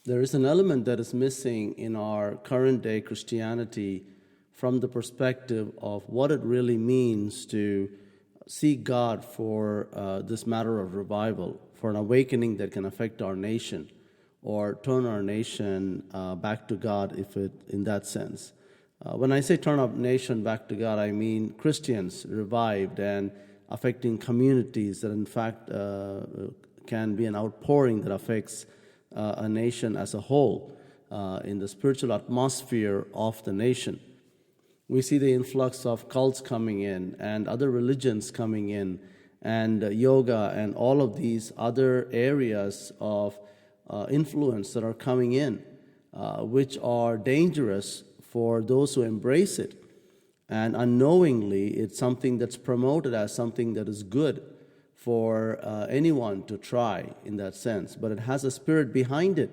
There is an element that is missing in our current day Christianity from the perspective of what it really means to seek God for this matter of revival, for an awakening that can affect our nation or turn our nation back to God, in that sense. When I say turn our nation back to God, I mean Christians revived and affecting communities that in fact can be an outpouring that affects a nation as a whole in the spiritual atmosphere of the nation. We see the influx of cults coming in and other religions coming in and yoga and all of these other areas of influence that are coming in, which are dangerous for those who embrace it. And unknowingly, it's something that's promoted as something that is good for anyone to try in that sense. But it has a spirit behind it,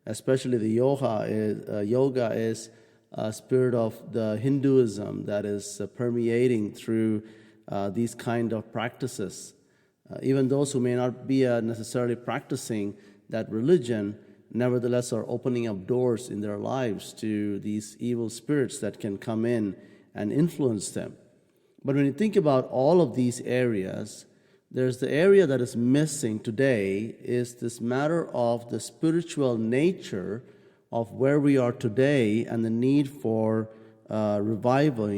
especially the yoga is a spirit of the Hinduism that is permeating through these kind of practices. Even those who may not be necessarily practicing that religion, nevertheless are opening up doors in their lives to these evil spirits that can come in and influence them. But when you think about all of these areas, there's the area that is missing today is this matter of the spiritual nature of where we are today and the need for revival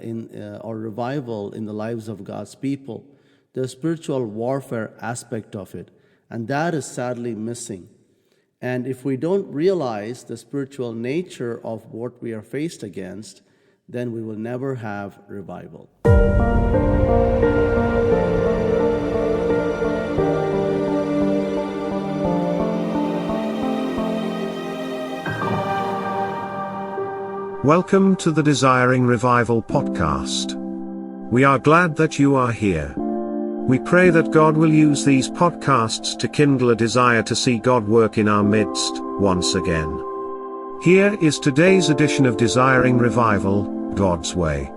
in the lives of God's people. The spiritual warfare aspect of it, and that is sadly missing. And if we don't realize the spiritual nature of what we are faced against, then we will never have revival. Welcome to the Desiring Revival podcast. We are glad that you are here. We pray that God will use these podcasts to kindle a desire to see God work in our midst, once again. Here is today's edition of Desiring Revival, God's Way.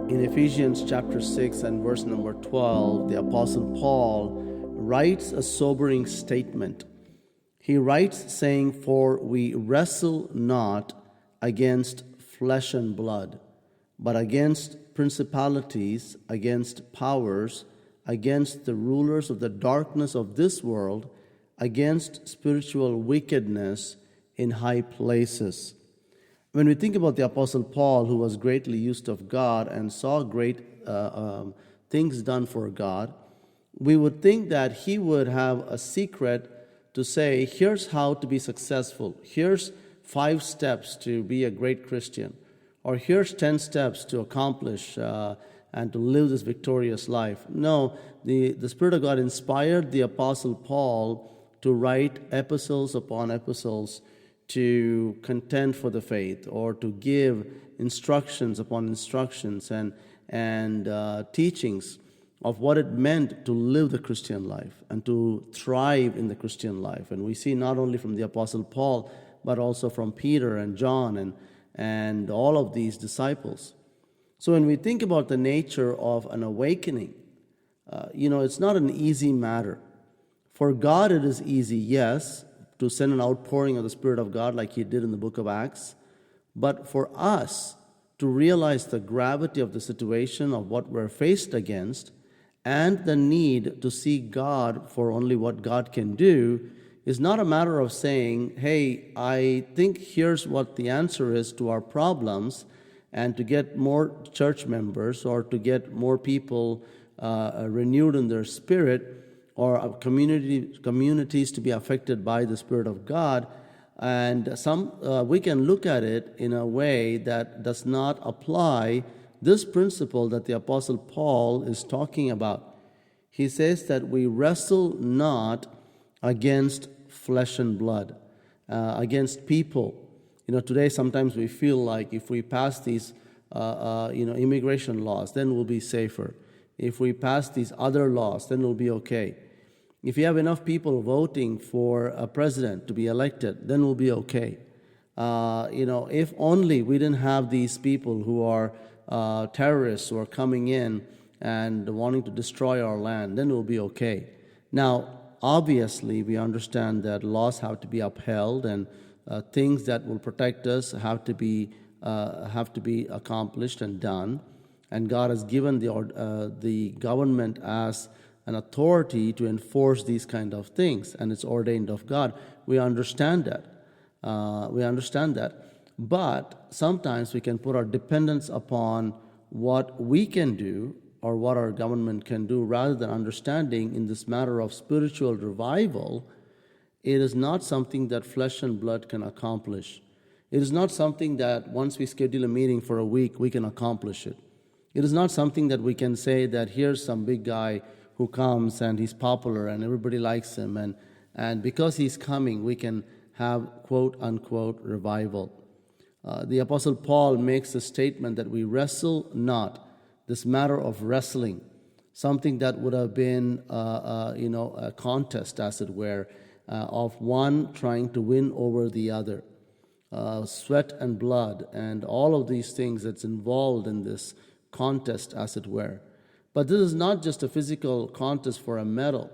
In Ephesians chapter 6 and verse number 12, the Apostle Paul writes a sobering statement. He writes saying, "For we wrestle not against flesh and blood, but against principalities, against powers, against the rulers of the darkness of this world, against spiritual wickedness in high places." When we think about the Apostle Paul, who was greatly used of God and saw great things done for God, we would think that he would have a secret to say, here's how to be successful. Here's 5 steps to be a great Christian. Or here's 10 steps to accomplish and to live this victorious life. No, the Spirit of God inspired the Apostle Paul to write epistles upon epistles to contend for the faith, or to give instructions upon instructions and teachings of what it meant to live the Christian life and to thrive in the Christian life. And we see not only from the Apostle Paul, but also from Peter and John and all of these disciples. So when we think about the nature of an awakening, it's not an easy matter. For God it is easy, yes, to send an outpouring of the Spirit of God like He did in the book of Acts. But for us to realize the gravity of the situation of what we're faced against and the need to seek God for only what God can do is not a matter of saying, hey, I think here's what the answer is to our problems, and to get more church members or to get more people renewed in their spirit, or communities to be affected by the Spirit of God. And we can look at it in a way that does not apply this principle that the Apostle Paul is talking about. He says that we wrestle not against flesh and blood, against people. Today sometimes we feel like if we pass these immigration laws, then we'll be safer. If we pass these other laws, then we'll be okay. If you have enough people voting for a president to be elected, then we'll be okay. If only we didn't have these people who are terrorists who are coming in and wanting to destroy our land, then it will be okay. Now, obviously, we understand that laws have to be upheld, and things that will protect us have to be accomplished and done. And God has given the government as an authority to enforce these kind of things, and it's ordained of God. We understand that. But sometimes we can put our dependence upon what we can do or what our government can do, rather than understanding in this matter of spiritual revival, it is not something that flesh and blood can accomplish. It is not something that once we schedule a meeting for a week, we can accomplish it. It is not something that we can say that here's some big guy who comes and he's popular and everybody likes him, and because he's coming, we can have quote-unquote revival. The Apostle Paul makes a statement that we wrestle not, this matter of wrestling, something that would have been a contest, as it were, of one trying to win over the other. Sweat and blood and all of these things that's involved in this contest, as it were. But this is not just a physical contest for a medal,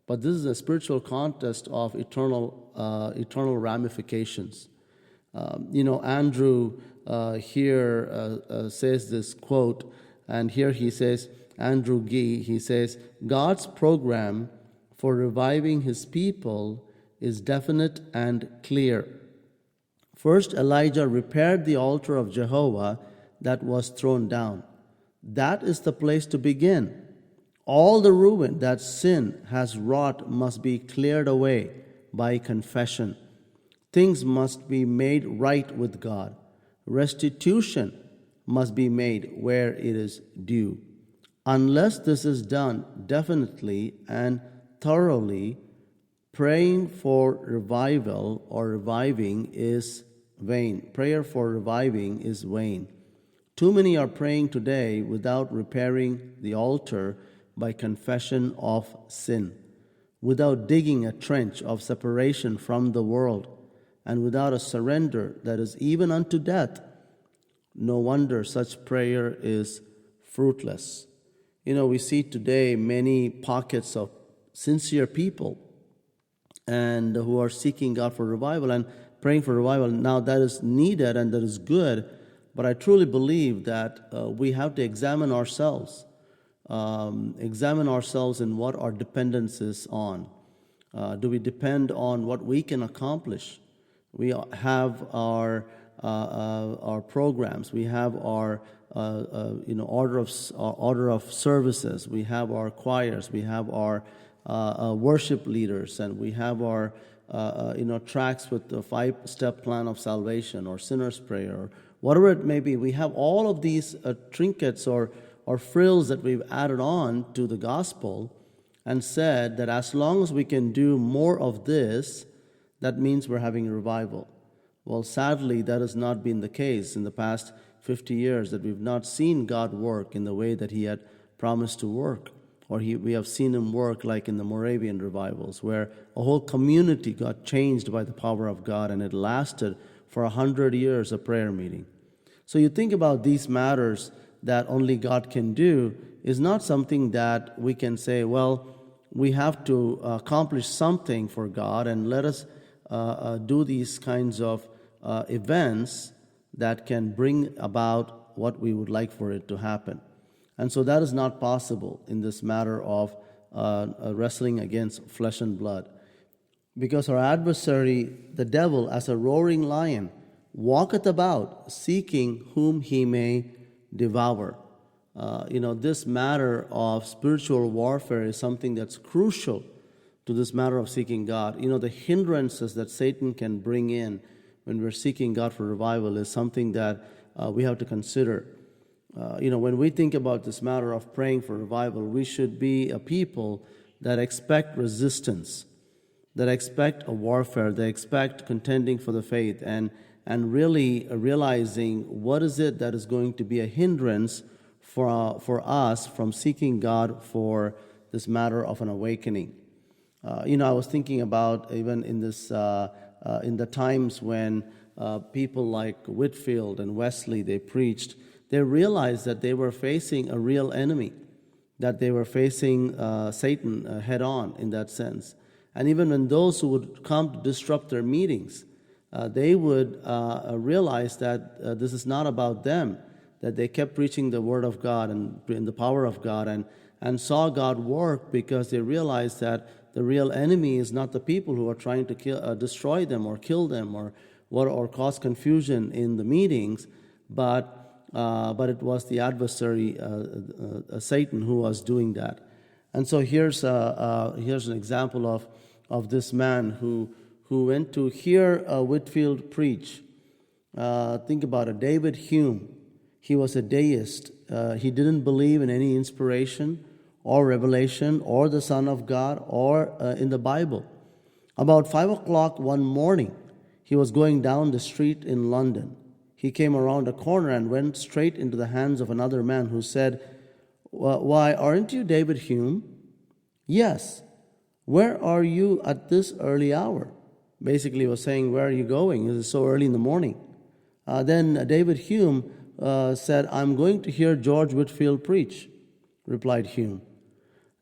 but this is a spiritual contest of eternal ramifications. Andrew here says this quote, and here he says, Andrew Gee, he says, God's program for reviving his people is definite and clear. First, Elijah repaired the altar of Jehovah that was thrown down. That is the place to begin. All the ruin that sin has wrought must be cleared away by confession. Things must be made right with God. Restitution must be made where it is due. Unless this is done definitely and thoroughly, praying for revival or reviving is vain. Prayer for reviving is vain. Too many are praying today without repairing the altar by confession of sin, without digging a trench of separation from the world, and without a surrender that is even unto death. No wonder such prayer is fruitless. We see today many pockets of sincere people and who are seeking God for revival and praying for revival. Now that is needed and that is good, but I truly believe that we have to examine ourselves in what our dependence is on. Do we depend on what we can accomplish? We have our programs. We have our order of services. We have our choirs. We have our worship leaders, and we have our tracks with the 5-step plan of salvation or sinner's prayer or whatever it may be. We have all of these trinkets or frills that we've added on to the gospel and said that as long as we can do more of this, that means we're having a revival. Well, sadly, that has not been the case in the past 50 years, that we've not seen God work in the way that He had promised to work. Or we have seen Him work like in the Moravian revivals, where a whole community got changed by the power of God, and it lasted for 100 years, a prayer meeting. So you think about these matters that only God can do is not something that we can say, well, we have to accomplish something for God, and let us do these kinds of events that can bring about what we would like for it to happen. And so that is not possible in this matter of wrestling against flesh and blood. Because our adversary, the devil, as a roaring lion, walketh about, seeking whom he may devour. This matter of spiritual warfare is something that's crucial to this matter of seeking God. The hindrances that Satan can bring in when we're seeking God for revival is something that we have to consider. When we think about this matter of praying for revival, we should be a people that expect resistance, that expect a warfare, that expect contending for the faith, and really realizing what is it that is going to be a hindrance for us from seeking God for this matter of an awakening. I was thinking about even in this in the times when people like Whitfield and Wesley, they preached they realized that they were facing a real enemy, that they were facing Satan head on in that sense. And even when those who would come to disrupt their meetings, they would realize that this is not about them, that they kept preaching the word of God and in the power of God, and saw God work, because they realized that the real enemy is not the people who are trying to destroy them or kill them or cause confusion in the meetings, but it was the adversary, Satan, who was doing that. And so here's an example of this man who went to hear Whitefield preach. Think about it. David Hume, he was a deist. He didn't believe in any inspiration or revelation or the Son of God or in the Bible. About 5 o'clock one morning, he was going down the street in London. He came around a corner and went straight into the hands of another man who said, "Why, aren't you David Hume?" "Yes." "Where are you at this early hour?" Basically, he was saying, "Where are you going? It is so early in the morning." Then David Hume said, "I'm going to hear George Whitefield preach," replied Hume.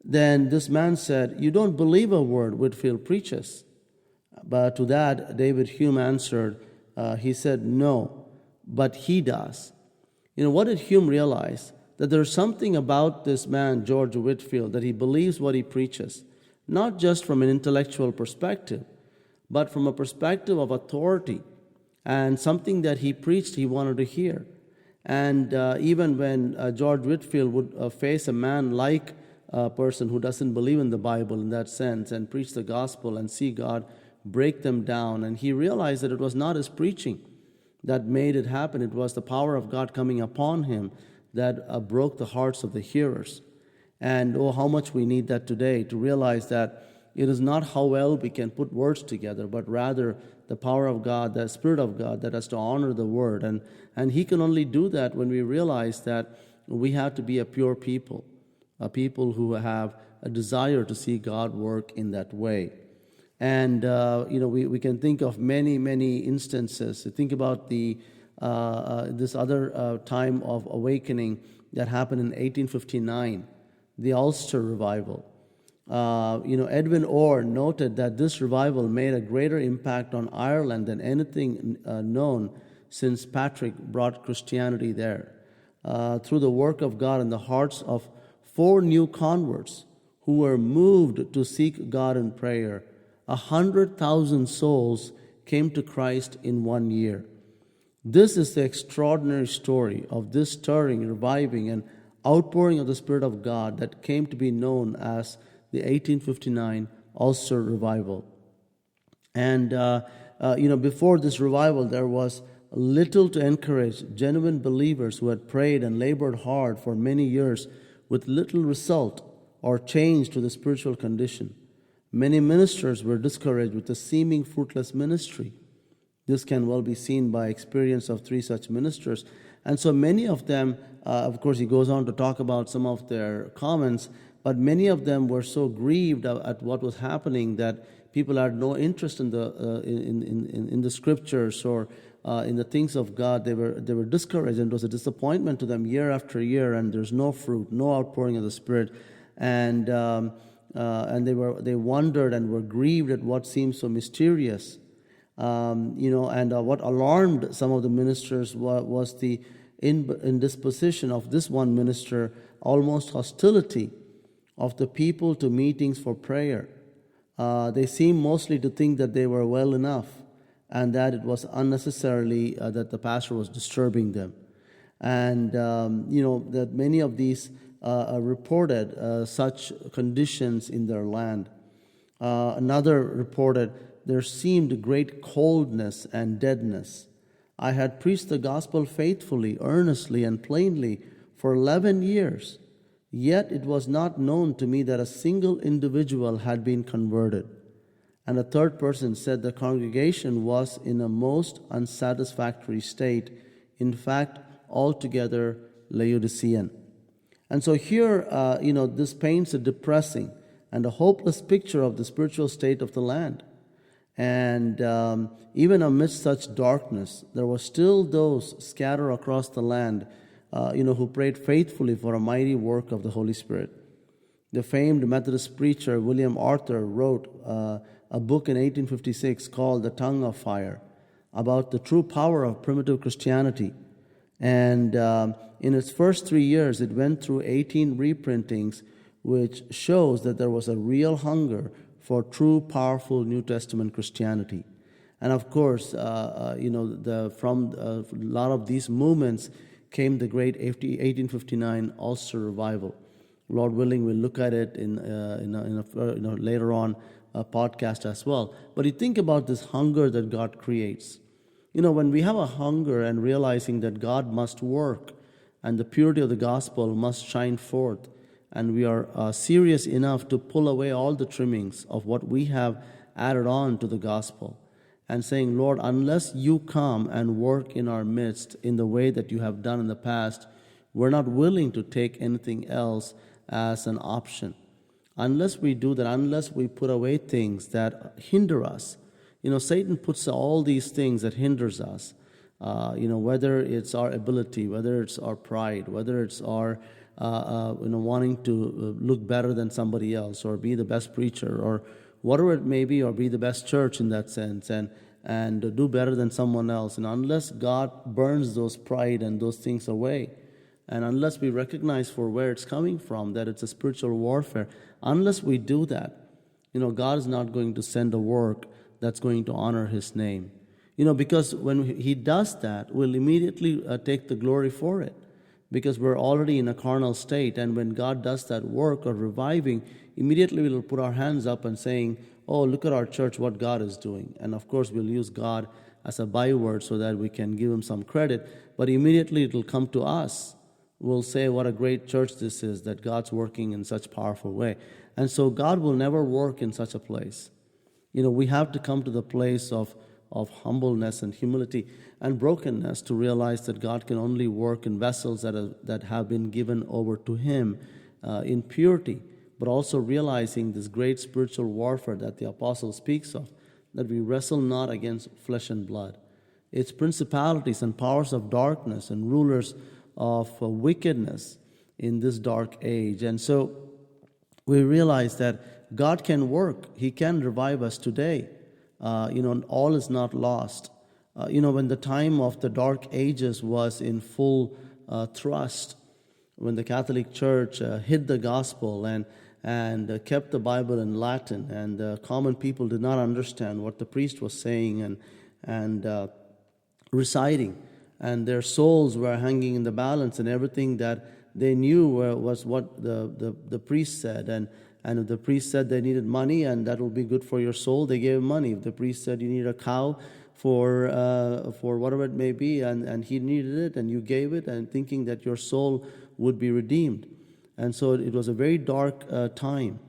Then this man said, "You don't believe a word Whitefield preaches." But to that, David Hume answered, he said, "No, but he does." What did Hume realize? That there's something about this man, George Whitefield, that he believes what he preaches, not just from an intellectual perspective, but from a perspective of authority, and something that he preached he wanted to hear. And even when George Whitefield would face a man like a person who doesn't believe in the Bible in that sense, and preach the gospel and see God break them down, and he realized that it was not his preaching that made it happen. It was the power of God coming upon him that broke the hearts of the hearers. And how much we need that today, to realize that it is not how well we can put words together, but rather the power of God, the Spirit of God that has to honor the word. And he can only do that when we realize that we have to be a pure people, a people who have a desire to see God work in that way. And we can think of many instances. Think about this other time of awakening that happened in 1859, the Ulster revival. Edwin Orr noted that this revival made a greater impact on Ireland than anything known since Patrick brought Christianity there. Through the work of God in the hearts of 4 new converts who were moved to seek God in prayer, 100,000 souls came to Christ in 1 year. This is the extraordinary story of this stirring, reviving, and outpouring of the Spirit of God that came to be known as the 1859 Ulster Revival. And, before this revival, there was little to encourage genuine believers who had prayed and labored hard for many years with little result or change to the spiritual condition. Many ministers were discouraged with the seeming fruitless ministry. This can well be seen by experience of 3 such ministers. And so many of them, of course, he goes on to talk about some of their comments, but many of them were so grieved at what was happening that people had no interest in the scriptures or in the things of God. They were discouraged, and it was a disappointment to them year after year, and there's no fruit, no outpouring of the Spirit. And they wondered and were grieved at what seemed so mysterious. What alarmed some of the ministers was the indisposition of this one minister, almost hostility of the people to meetings for prayer. They seemed mostly to think that they were well enough, and that it was unnecessarily that the pastor was disturbing them. And, that many of these reported such conditions in their land. Another reported, there seemed great coldness and deadness. I had preached the gospel faithfully, earnestly, and plainly for 11 years, yet it was not known to me that a single individual had been converted. And a third person said the congregation was in a most unsatisfactory state, in fact, altogether Laodicean. And so here, this paints a depressing and a hopeless picture of the spiritual state of the land. And even amidst such darkness, there were still those scattered across the land who prayed faithfully for a mighty work of the Holy Spirit. The famed Methodist preacher William Arthur wrote a book in 1856 called The Tongue of Fire about the true power of primitive Christianity. And in its first 3 years, it went through 18 reprintings, which shows that there was a real hunger for true, powerful New Testament Christianity. And of course, from a lot of these movements came the great 1859 Ulster Revival. Lord willing, we'll look at it in later on a podcast as well. But you think about this hunger that God creates. When we have a hunger and realizing that God must work and the purity of the gospel must shine forth, and we are serious enough to pull away all the trimmings of what we have added on to the gospel, and saying, Lord, unless you come and work in our midst in the way that you have done in the past, we're not willing to take anything else as an option. Unless we do that, unless we put away things that hinder us, Satan puts all these things that hinders us, whether it's our ability, whether it's our pride, whether it's our wanting to look better than somebody else, or be the best preacher, or whatever it may be, or be the best church in that sense, and do better than someone else. And unless God burns those pride and those things away, and unless we recognize for where it's coming from, that it's a spiritual warfare, unless we do that, God is not going to send a work that's going to honor His name. Because when He does that, we'll immediately take the glory for it, because we're already in a carnal state. And when God does that work of reviving, immediately we'll put our hands up and saying, oh, look at our church, what God is doing. And of course, we'll use God as a byword so that we can give Him some credit. But immediately it will come to us. We'll say what a great church this is, that God's working in such a powerful way. And so God will never work in such a place. We have to come to the place of humbleness and humility and brokenness to realize that God can only work in vessels that have been given over to Him in purity, but also realizing this great spiritual warfare that the apostle speaks of, that we wrestle not against flesh and blood. It's principalities and powers of darkness and rulers of wickedness in this dark age. And so we realize that God can work. He can revive us today. All is not lost. When the time of the dark ages was in full thrust, when the Catholic Church hid the gospel and kept the Bible in Latin, and the common people did not understand what the priest was saying and reciting, and their souls were hanging in the balance, and everything that they knew was what the priest said. And if the priest said they needed money and that will be good for your soul, they gave money. If the priest said you need a cow for whatever it may be, and he needed it and you gave it, and thinking that your soul would be redeemed. And so it was a very dark time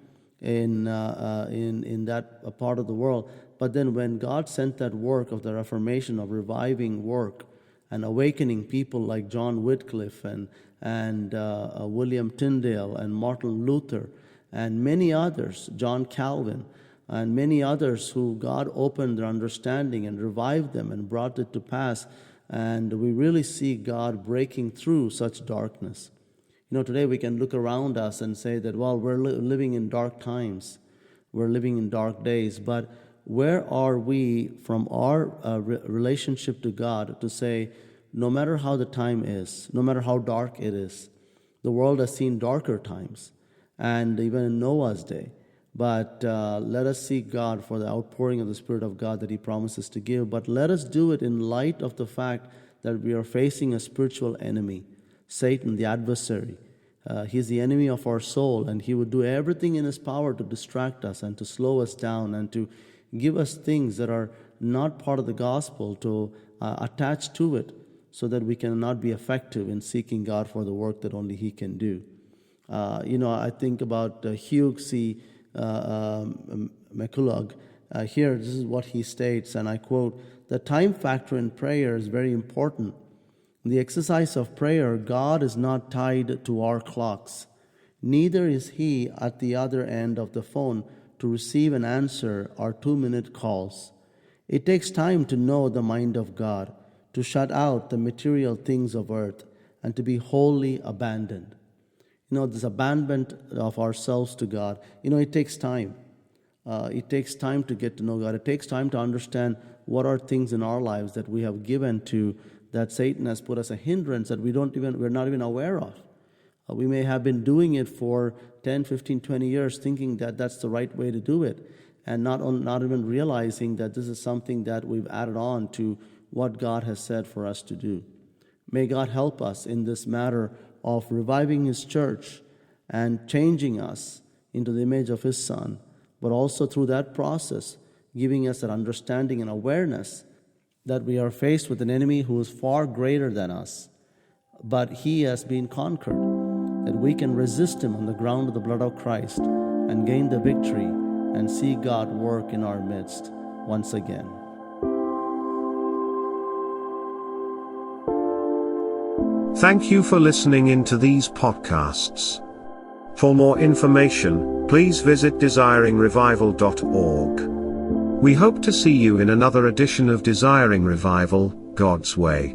in that part of the world. But then when God sent that work of the Reformation, of reviving work and awakening people like John Wycliffe and William Tyndale and Martin Luther and many others, John Calvin, and many others who God opened their understanding and revived them and brought it to pass. And we really see God breaking through such darkness. Today we can look around us and say that, well, we're living in dark times. We're living in dark days. But where are we from our relationship to God to say, no matter how the time is, no matter how dark it is, the world has seen darker times, and even in Noah's day. But let us seek God for the outpouring of the Spirit of God that He promises to give. But let us do it in light of the fact that we are facing a spiritual enemy, Satan, the adversary. He's the enemy of our soul, and he would do everything in his power to distract us and to slow us down and to give us things that are not part of the gospel, to attach to it so that we cannot be effective in seeking God for the work that only He can do. I think about Hugh C. McCulloch. Here, this is what he states, and I quote, "The time factor in prayer is very important. In the exercise of prayer, God is not tied to our clocks. Neither is He at the other end of the phone to receive and answer our 2-minute calls. It takes time to know the mind of God, to shut out the material things of earth, and to be wholly abandoned. This abandonment of ourselves to God, it takes time. It takes time to get to know God. It takes time to understand what are things in our lives that we have given to, that Satan has put as a hindrance that we're not even aware of. We may have been doing it for 10, 15, 20 years thinking that that's the right way to do it, and not even realizing that this is something that we've added on to what God has said for us to do. May God help us in this matter of reviving His church and changing us into the image of His Son, but also through that process, giving us an understanding and awareness that we are faced with an enemy who is far greater than us, but he has been conquered, that we can resist him on the ground of the blood of Christ and gain the victory and see God work in our midst once again. Thank you for listening into these podcasts. For more information, please visit desiringrevival.org. We hope to see you in another edition of Desiring Revival, God's Way.